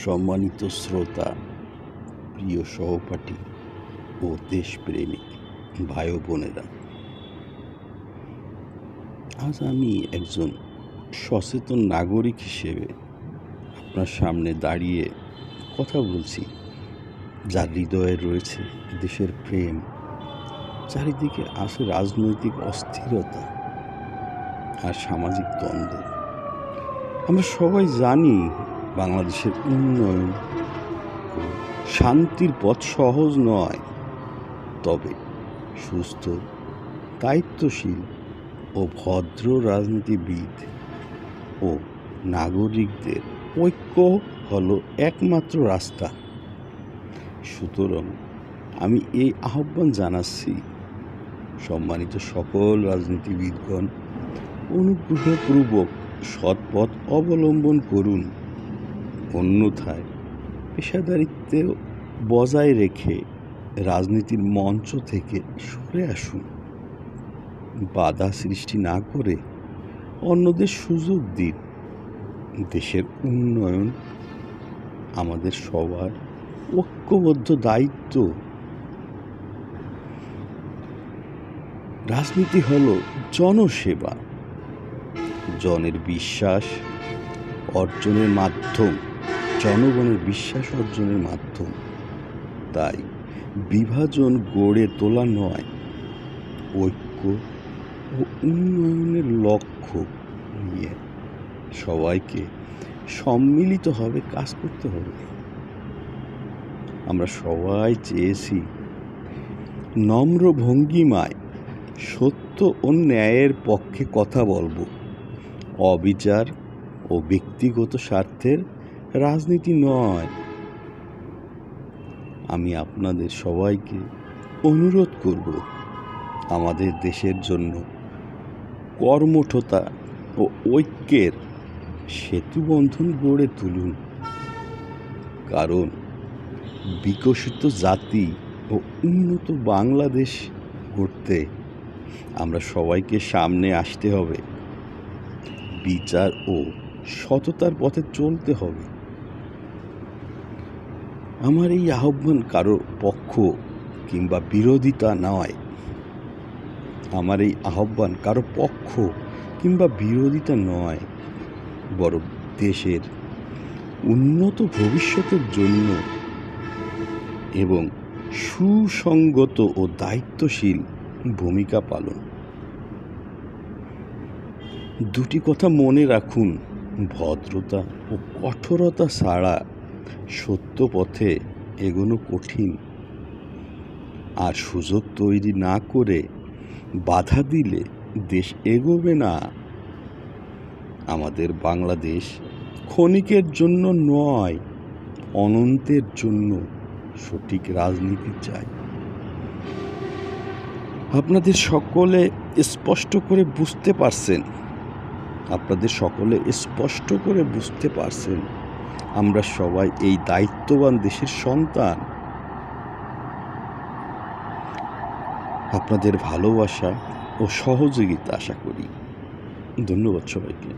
সম্মানিত শ্রোতা, প্রিয় সহপাঠী ও দেশপ্রেমিক ভাই ও বোনেরা, আজ আমি একজন সচেতন নাগরিক হিসেবে আপনার সামনে দাঁড়িয়ে কথা বলছি, যার হৃদয়ে রয়েছে দেশের প্রেম। চারিদিকে আছে রাজনৈতিক অস্থিরতা আর সামাজিক দ্বন্দ্ব। আমরা সবাই জানি বাংলাদেশের উন্নয়ন ও শান্তির পথ সহজ নয়, তবে সুস্থ, দায়িত্বশীল ও ভদ্র রাজনীতিবিদ ও নাগরিকদের ঐক্য হলো একমাত্র রাস্তা। সুতরাং আমি এই আহ্বান জানাচ্ছি, সম্মানিত সকল রাজনীতিবিদগণ, অনুগ্রহপূর্বক সৎ পথ অবলম্বন করুন। অন্যথায় পেশাদারিত্ব বজায় রেখে রাজনীতির মঞ্চ থেকে সরে আসুন। বাধা সৃষ্টি না করে অন্যদের সুযোগ দিন। দেশের উন্নয়ন আমাদের সবার ঐক্যবদ্ধ দায়িত্ব। রাজনীতি হলো জনসেবা, জনের বিশ্বাস অর্জনের মাধ্যম, জনগণের বিশ্বাস অর্জনের মাধ্যম। তাই বিভাজন গড়ে তোলা নয়, ঐক্য ও উন্নয়নের লক্ষ্য নিয়ে সবাইকে সম্মিলিতভাবে কাজ করতে হবে। আমরা সবাই চেয়েছি নম্র ভঙ্গিমায় সত্য ও ন্যায়ের পক্ষে কথা বলবো। অবিচার ও ব্যক্তিগত স্বার্থের রাজনীতি নয়। আমি আপনাদের সবাইকে অনুরোধ করব, আমাদের দেশের জন্য কর্মঠতা ও ঐক্যের সেতুবন্ধন গড়ে তুলুন। কারণ বিকশিত জাতি ও উন্নত বাংলাদেশ গড়তে আমরা সবাইকে সামনে আসতে হবে, বিচার ও সততার পথে চলতে হবে। আমার এই আহ্বান কারো পক্ষ কিংবা বিরোধিতা নয়। আমার এই আহ্বান কারো পক্ষ কিংবা বিরোধিতা নয়, বরং দেশের উন্নত ভবিষ্যতের জন্য এবং সুসংগত ও দায়িত্বশীল ভূমিকা পালন। দুটি কথা মনে রাখুন: ভদ্রতা ও কঠোরতা ছাড়া সত্য পথে এগোনো কঠিন, আর সুযোগ তৈরি না করে বাধা দিলে দেশ এগোবে না। আমাদের বাংলাদেশ ক্ষণিকের জন্য নয়, অনন্তের জন্য সঠিক রাজনীতি চাই। আপনাদের সকলে স্পষ্ট করে বুঝতে পারছেন আমরা সবাই এই দায়িত্ববান দেশের সন্তান। আপনাদের ভালোবাসা ও সহযোগিতা আশা করি। ধন্যবাদ সবাইকে।